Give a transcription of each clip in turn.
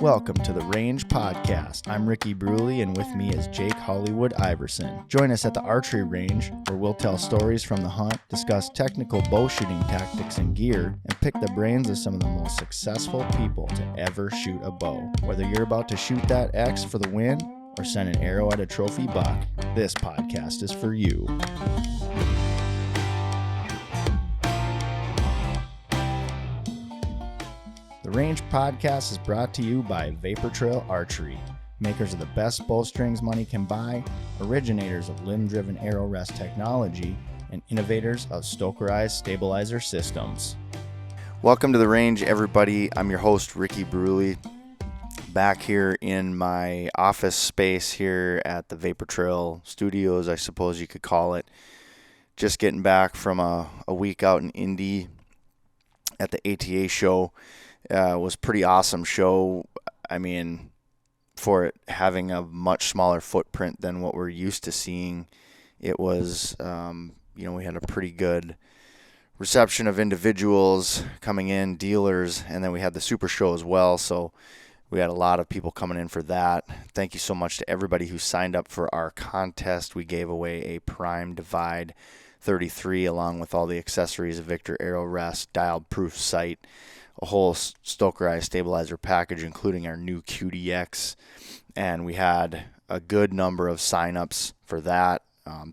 Welcome to the Range Podcast. I'm Ricky Brule, and with me is Jake Hollywood Iverson. Join us at the archery range, where we'll tell stories from the hunt, discuss technical bow shooting tactics and gear, and pick the brains of some of the most successful people to ever shoot a bow. Whether you're about to shoot that X for the win or send an arrow at a trophy buck, this podcast is for you. The Range Podcast is brought to you by Vapor Trail Archery, makers of the best bowstrings money can buy, originators of limb-driven arrow rest technology, and innovators of Stokerized stabilizer systems. Welcome to the Range, everybody. I'm your host, Ricky Brule, back here in my office space here at the Vapor Trail Studios, I suppose you could call it. Just getting back from a week out in Indy at the ATA show. Was a pretty awesome show. I mean, for it having a much smaller footprint than what we're used to seeing, it was, we had a pretty good reception of individuals coming in, dealers, and then we had the super show as well. So we had a lot of people coming in for that. Thank you so much to everybody who signed up for our contest. We gave away a Prime Divide 33 along with all the accessories, a Victor Arrow Rest, dialed proof sight, a whole Stokerized stabilizer package, including our new QDX, and we had a good number of signups for that.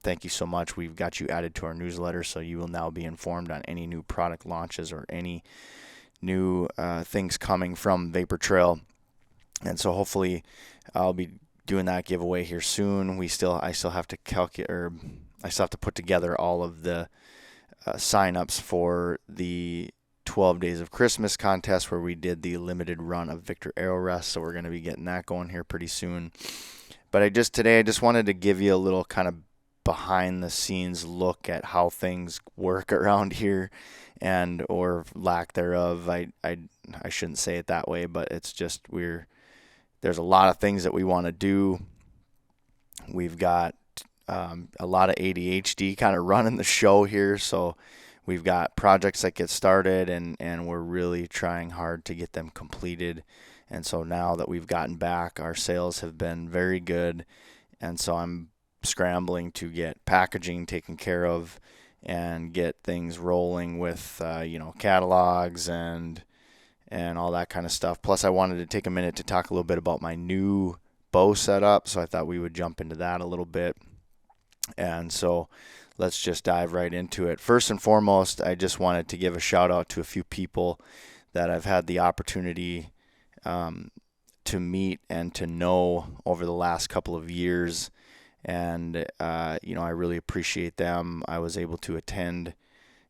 Thank you so much. We've got you added to our newsletter, so you will now be informed on any new product launches or any new things coming from Vapor Trail. And so hopefully I'll be doing that giveaway here soon. I still have to put together all of the signups for the 12 Days of Christmas contest where we did the limited run of Victor Arrow Rest, so we're going to be getting that going here pretty soon. But I just wanted to give you a little kind of behind the scenes look at how things work around here, and or lack thereof. I shouldn't say it that way, but it's just there's a lot of things that we want to do. We've got a lot of ADHD kind of running the show here, so we've got projects that get started, and we're really trying hard to get them completed. And so now that we've gotten back, our sales have been very good. And so I'm scrambling to get packaging taken care of and get things rolling with, catalogs and all that kind of stuff. Plus, I wanted to take a minute to talk a little bit about my new bow setup. So I thought we would jump into that a little bit. And so let's just dive right into it. First and foremost, I just wanted to give a shout out to a few people that I've had the opportunity to meet and to know over the last couple of years. And, I really appreciate them. I was able to attend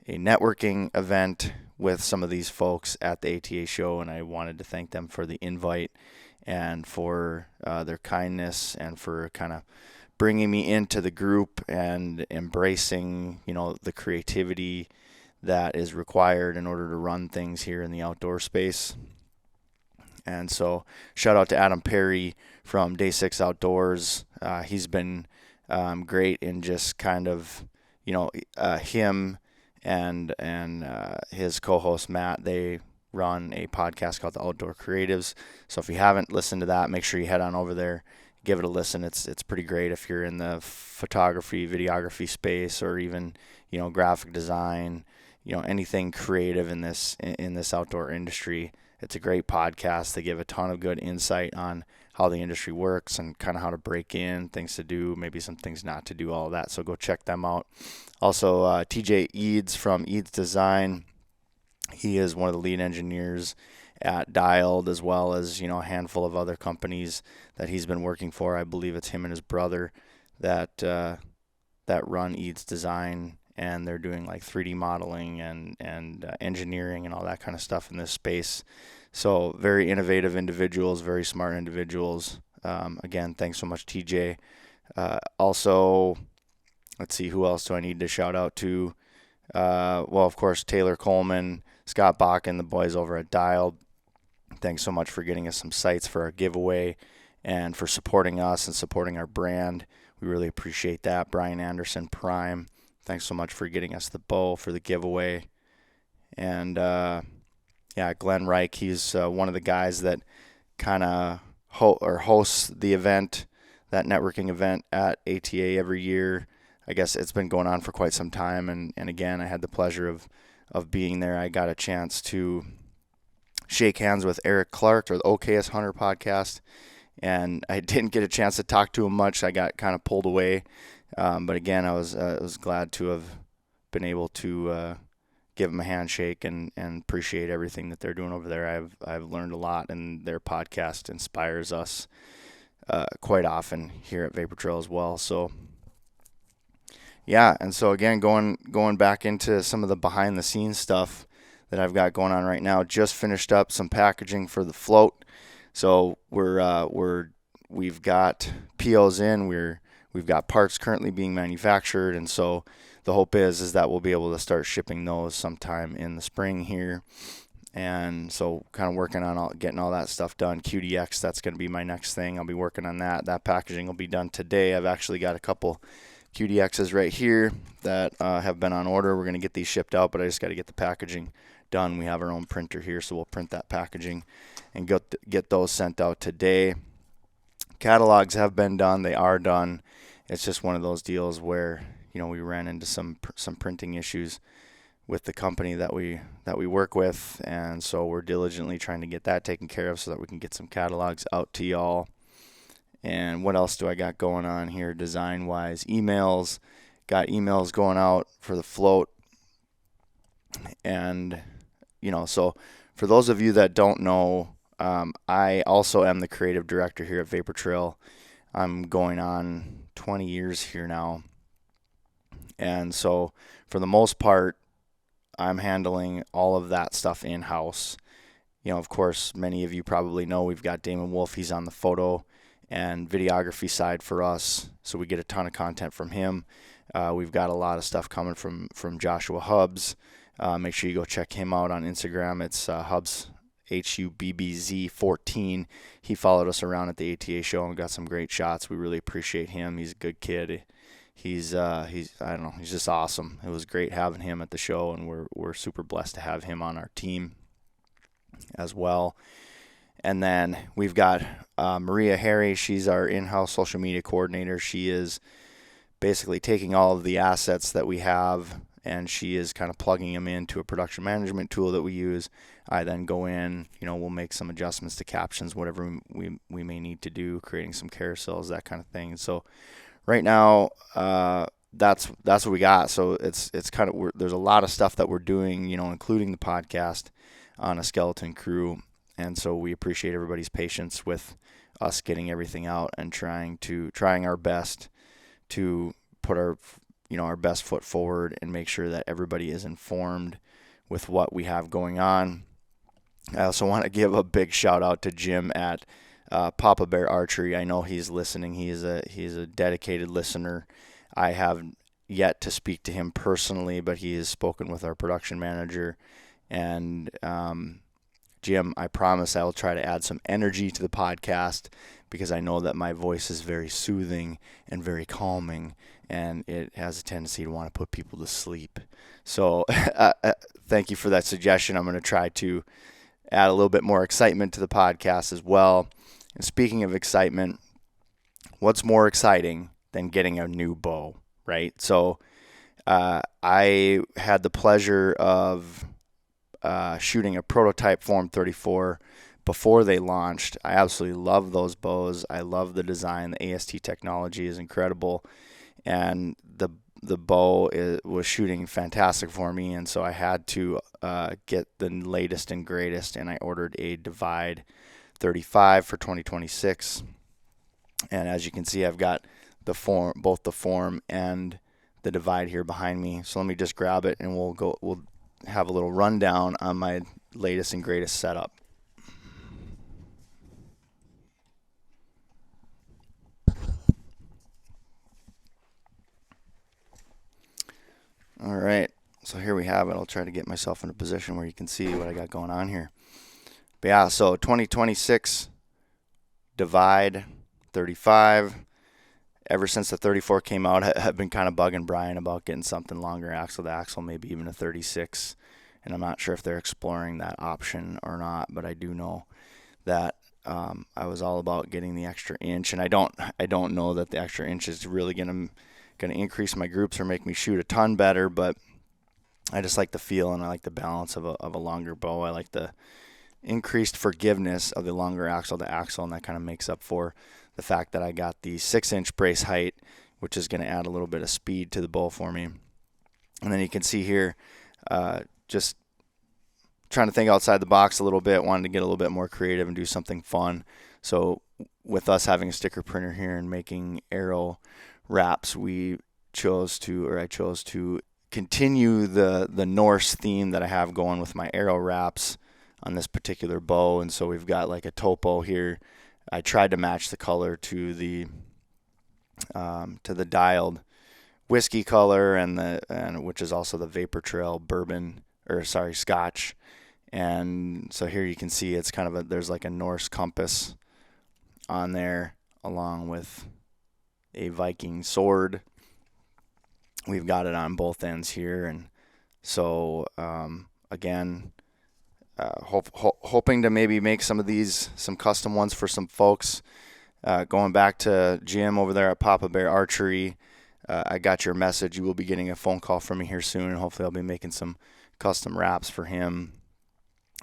a networking event with some of these folks at the ATA show, and I wanted to thank them for the invite and for their kindness and for kind of bringing me into the group and embracing, the creativity that is required in order to run things here in the outdoor space. And so shout out to Adam Perry from Day 6 Outdoors. He's been great in just kind of, him and his co-host Matt, they run a podcast called The Outdoor Creatives. So if you haven't listened to that, make sure you head on over there. Give it a listen. It's pretty great if you're in the photography, videography space, or even, graphic design, anything creative in this outdoor industry. It's a great podcast. They give a ton of good insight on how the industry works and kind of how to break in, things to do, maybe some things not to do, all of that. So go check them out. Also, TJ Eads from Eads Design. He is one of the lead engineers at Dialed, as well as, a handful of other companies that he's been working for. I believe it's him and his brother that run Eads Design, and they're doing like 3D modeling and engineering and all that kind of stuff in this space. So very innovative individuals, very smart individuals. Again, thanks so much, TJ. Also, let's see, who else do I need to shout out to? Of course, Taylor Coleman, Scott Bach, and the boys over at Dialed. Thanks so much for getting us some sites for our giveaway and for supporting us and supporting our brand. We really appreciate that. Brian Anderson, Prime, thanks so much for getting us the bow for the giveaway. And Glenn Reich, he's one of the guys that kind of hosts the event, that networking event at ATA every year. I guess it's been going on for quite some time, and again, I had the pleasure of being there. I got a chance to shake hands with Eric Clark, or the OKS Hunter podcast, and I didn't get a chance to talk to him much. I got kind of pulled away, but again, I was glad to have been able to give them a handshake and appreciate everything that they're doing over there. I've learned a lot, and their podcast inspires us quite often here at Vapor Trail as well. So yeah, and so again, going back into some of the behind the scenes stuff that I've got going on right now. Just finished up some packaging for the float. So we've got POs in, we've got parts currently being manufactured, and so the hope is that we'll be able to start shipping those sometime in the spring here. And so kind of working on getting all that stuff done. QDX, that's going to be my next thing. I'll be working on that. That packaging will be done today. I've actually got a couple QDXs right here that have been on order. We're going to get these shipped out, but I just got to get the packaging done. We have our own printer here, so we'll print that packaging and get those sent out today. Catalogs have been done. They are done. It's just one of those deals where, you know, we ran into some printing issues with the company that we work with, and so we're diligently trying to get that taken care of so that we can get some catalogs out to y'all. And what else do I got going on here design wise? Emails. Got emails going out for the float. And you know, so for those of you that don't know, I also am the creative director here at Vapor Trail. I'm going on 20 years here now. And so for the most part, I'm handling all of that stuff in-house. You know, of course, many of you probably know we've got Damon Wolf. He's on the photo and videography side for us, so we get a ton of content from him. We've got a lot of stuff coming from Joshua Hubbs. Make sure you go check him out on Instagram. It's Hubbs, HUBBZ14. He followed us around at the ATA show and got some great shots. We really appreciate him. He's a good kid. He's I don't know, he's just awesome. It was great having him at the show, and we're super blessed to have him on our team as well. And then we've got Maria Harry. She's our in-house social media coordinator. She is basically taking all of the assets that we have, and she is kind of plugging them into a production management tool that we use. I then go in, you know, we'll make some adjustments to captions, whatever we may need to do, creating some carousels, that kind of thing. So right now, that's what we got. So it's kind of, there's a lot of stuff that we're doing, you know, including the podcast on a skeleton crew. And so we appreciate everybody's patience with us getting everything out and trying our best to put our best foot forward and make sure that everybody is informed with what we have going on. I also want to give a big shout out to Jim at Papa Bear Archery. I know he's listening. He's a dedicated listener. I have yet to speak to him personally, but he has spoken with our production manager. And Jim, I promise I will try to add some energy to the podcast, because I know that my voice is very soothing and very calming, and it has a tendency to want to put people to sleep. So thank you for that suggestion. I'm going to try to add a little bit more excitement to the podcast as well. And speaking of excitement, what's more exciting than getting a new bow, right? So I had the pleasure of shooting a prototype Form 34 before they launched. I absolutely love those bows. I love the design. The AST technology is incredible, and the bow was shooting fantastic for me, and so I had to get the latest and greatest, and I ordered a Divide 35 for 2026. And as you can see, I've got both the Form and the Divide here behind me. So let me just grab it, and we'll have a little rundown on my latest and greatest setup. All right, so here we have it. I'll try to get myself in a position where you can see what I got going on here. But yeah, so 2026 Divide 35. Ever since the 34 came out, I've been kind of bugging Brian about getting something longer axle to axle, maybe even a 36. And I'm not sure if they're exploring that option or not, but I do know that I was all about getting the extra inch, and I don't know that the extra inch is really gonna increase my groups or make me shoot a ton better, but I just like the feel and I like the balance of a longer bow. I like the increased forgiveness of the longer axle to axle, and that kind of makes up for the fact that I got the 6-inch brace height, which is going to add a little bit of speed to the bow for me. And then you can see here, just trying to think outside the box a little bit, wanted to get a little bit more creative and do something fun. So with us having a sticker printer here and making arrow wraps, I chose to continue the Norse theme that I have going with my arrow wraps on this particular bow. And so we've got like a topo here. I tried to match the color to the dialed whiskey color and which is also the Vapor Trail Scotch. And so here you can see it's kind of there's like a Norse compass on there along with a Viking sword. We've got it on both ends here, and so again, hoping to maybe make some custom ones for some folks. Going back to Jim over there at Papa Bear Archery, I got your message. You will be getting a phone call from me here soon, and hopefully I'll be making some custom wraps for him,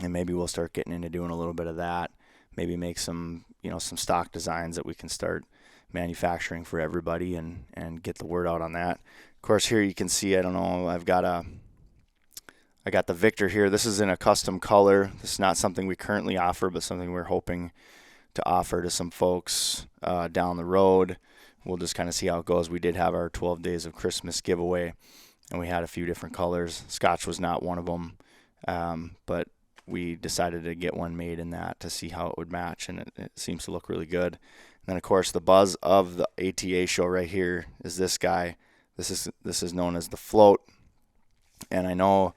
and maybe we'll start getting into doing a little bit of that. Maybe make some stock designs that we can start manufacturing for everybody and get the word out on that. Of course, here you can see, I don't know, I got the Victor here. This is in a custom color. This is not something we currently offer, but something we're hoping to offer to some folks down the road. We'll just kind of see how it goes. We did have our 12 Days of Christmas giveaway, and we had a few different colors. Scotch was not one of them, but we decided to get one made in that to see how it would match, and it seems to look really good. And then, of course, the buzz of the ATA show right here is this guy. This is known as the float, and I know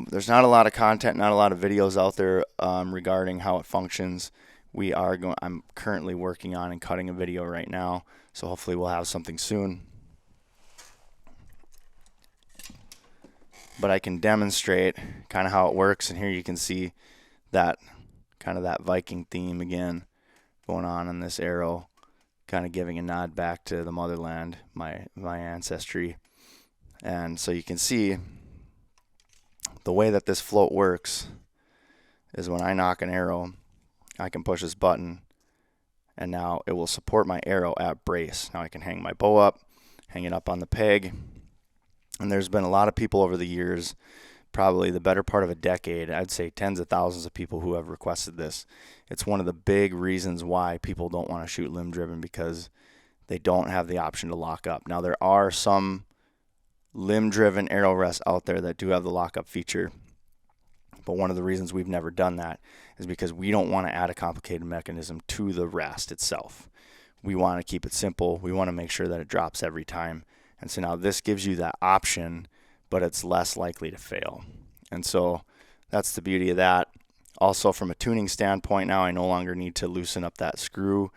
there's not a lot of content, not a lot of videos out there regarding how it functions. I'm currently working on and cutting a video right now, so hopefully we'll have something soon. But I can demonstrate kind of how it works, and here you can see that kind of that Viking theme again going on in this arrow, kind of giving a nod back to the motherland, my ancestry. And so you can see the way that this float works is when I nock an arrow, I can push this button, and now it will support my arrow at brace. Now I can hang my bow up, hang it up on the peg. And there's been a lot of people over the years, probably the better part of a decade, I'd say tens of thousands of people who have requested this. It's one of the big reasons why people don't want to shoot limb driven, because they don't have the option to lock up. Now there are some limb driven arrow rests out there that do have the lockup feature, but one of the reasons we've never done that is because we don't want to add a complicated mechanism to the rest itself. We want to keep it simple. We want to make sure that it drops every time. And so now this gives you that option, but it's less likely to fail. And so that's the beauty of that. Also, from a tuning standpoint, now I no longer need to loosen up that screw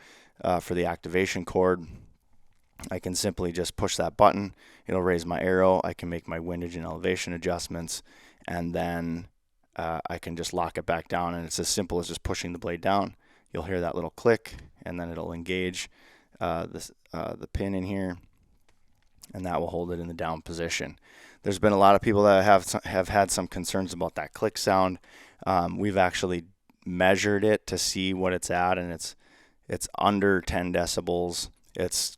for the activation cord. I can simply just push that button. It'll raise my arrow. I can make my windage and elevation adjustments, and then I can just lock it back down. And it's as simple as just pushing the blade down. You'll hear that little click, and then it'll engage the pin in here, and that will hold it in the down position. There's been a lot of people that have had some concerns about that click sound. We've actually measured it to see what it's at, and it's under 10 decibels. It's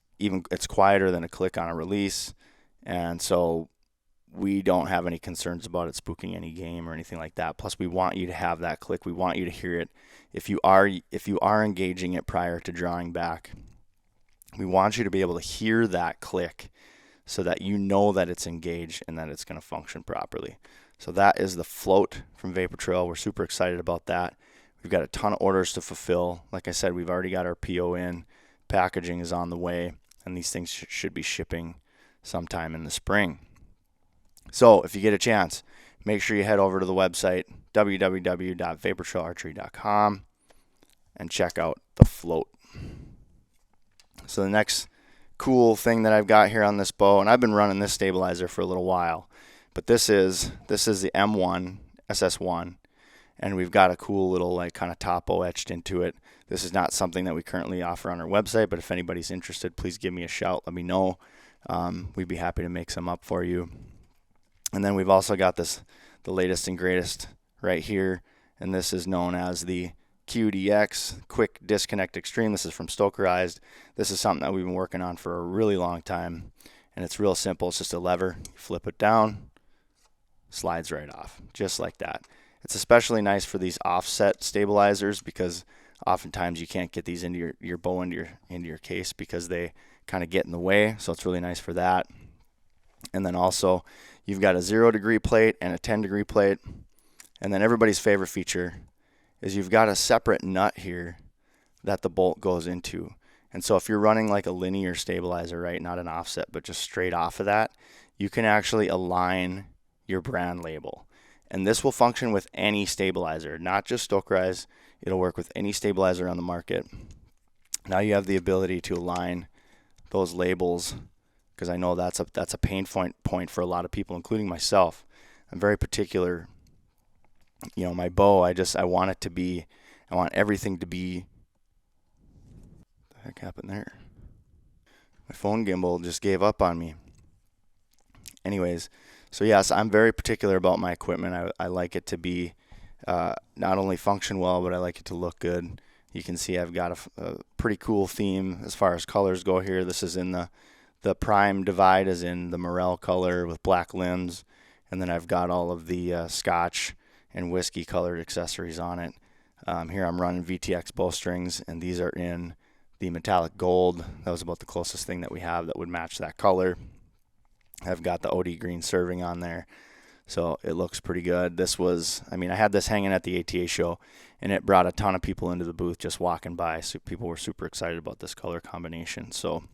quieter than a click on a release, and so we don't have any concerns about it spooking any game or anything like that. Plus, we want you to have that click. We want you to hear it. If you are engaging it prior to drawing back, we want you to be able to hear that click so that you know that it's engaged and that it's going to function properly. So that is the float from Vapor Trail. We're super excited about that. We've got a ton of orders to fulfill. Like I said, we've already got our PO in. Packaging is on the way, and these things should be shipping sometime in the spring. So if you get a chance, make sure you head over to the website, www.vaportrailarchery.com, and check out the float. So the next cool thing that I've got here on this bow, and I've been running this stabilizer for a little while, but this is the M1 SS1, and we've got a cool little like kind of topo etched into it. This is not something that we currently offer on our website, but if anybody's interested, please give me a shout. Let me know. We'd be happy to make some up for you. And then we've also got the latest and greatest right here, and this is known as the QDX, Quick Disconnect Extreme. This is from Stokerized. This is something that we've been working on for a really long time, and it's real simple. It's just a lever. You flip it down, slides right off, just like that. It's especially nice for these offset stabilizers because oftentimes you can't get these into your bow into your case because they kind of get in the way. So it's really nice for that. And then also you've got a 0-degree plate and a 10-degree plate. And then everybody's favorite feature is you've got a separate nut here that the bolt goes into. And so if you're running like a linear stabilizer, right, not an offset, but just straight off of that, you can actually align your brand label. And this will function with any stabilizer, not just Stokerized. It'll work with any stabilizer on the market. Now you have the ability to align those labels, because I know that's a pain point for a lot of people, including myself. I'm very particular. You know, my bow, I want everything to be. What the heck happened there? My phone gimbal just gave up on me. Anyways, so yes, I'm very particular about my equipment. I like it to be not only function well, but I like it to look good. You can see I've got a pretty cool theme as far as colors go here. This is in the prime divide is in the morel color with black limbs, and then I've got all of the Scotch and whiskey colored accessories on it. Here I'm running VTX bowstrings, and these are in the metallic gold. That was about the closest thing that we have that would match that color. I've got the OD green serving on there, so it looks pretty good. I had this hanging at the ATA show, and it brought a ton of people into the booth just walking by. So people were super excited about this color combination. So,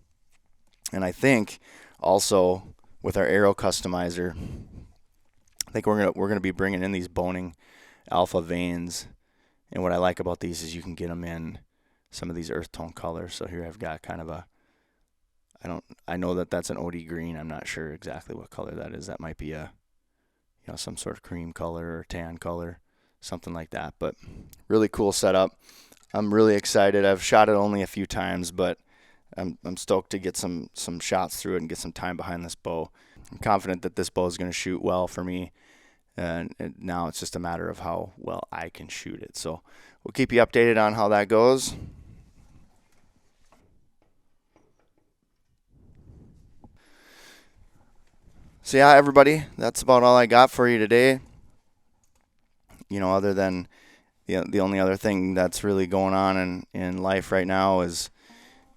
and I think also with our arrow customizer, I think we're gonna be bringing in these Boning alpha veins. And what I like about these is you can get them in some of these earth tone colors. So here I've got kind of I know that that's an OD green. I'm not sure exactly what color that is. That might be some sort of cream color or tan color, something like that. But really cool setup. I'm really excited. I've shot it only a few times, but I'm stoked to get some shots through it and get some time behind this bow. I'm confident that this bow is going to shoot well for me, and now it's just a matter of how well I can shoot it. So we'll keep you updated on how that goes. So yeah, everybody, that's about all I got for you today. Other than the only other thing that's really going on in life right now is,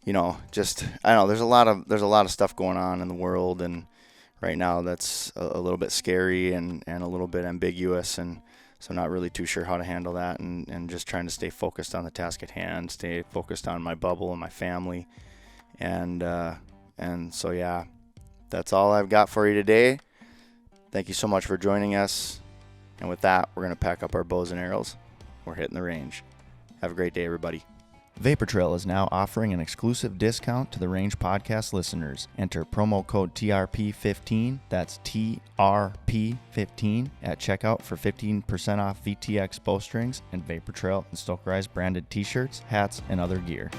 I don't know, there's a lot of stuff going on in the world, and right now that's a little bit scary and a little bit ambiguous, and so not really too sure how to handle that, and just trying to stay focused on the task at hand, stay focused on my bubble and my family, and so yeah. That's all I've got for you today. Thank you so much for joining us. And with that, we're going to pack up our bows and arrows. We're hitting the range. Have a great day, everybody. Vapor Trail is now offering an exclusive discount to the Range Podcast listeners. Enter promo code TRP15, that's TRP15, at checkout for 15% off VTX bowstrings and Vapor Trail and Stokerized branded t-shirts, hats, and other gear.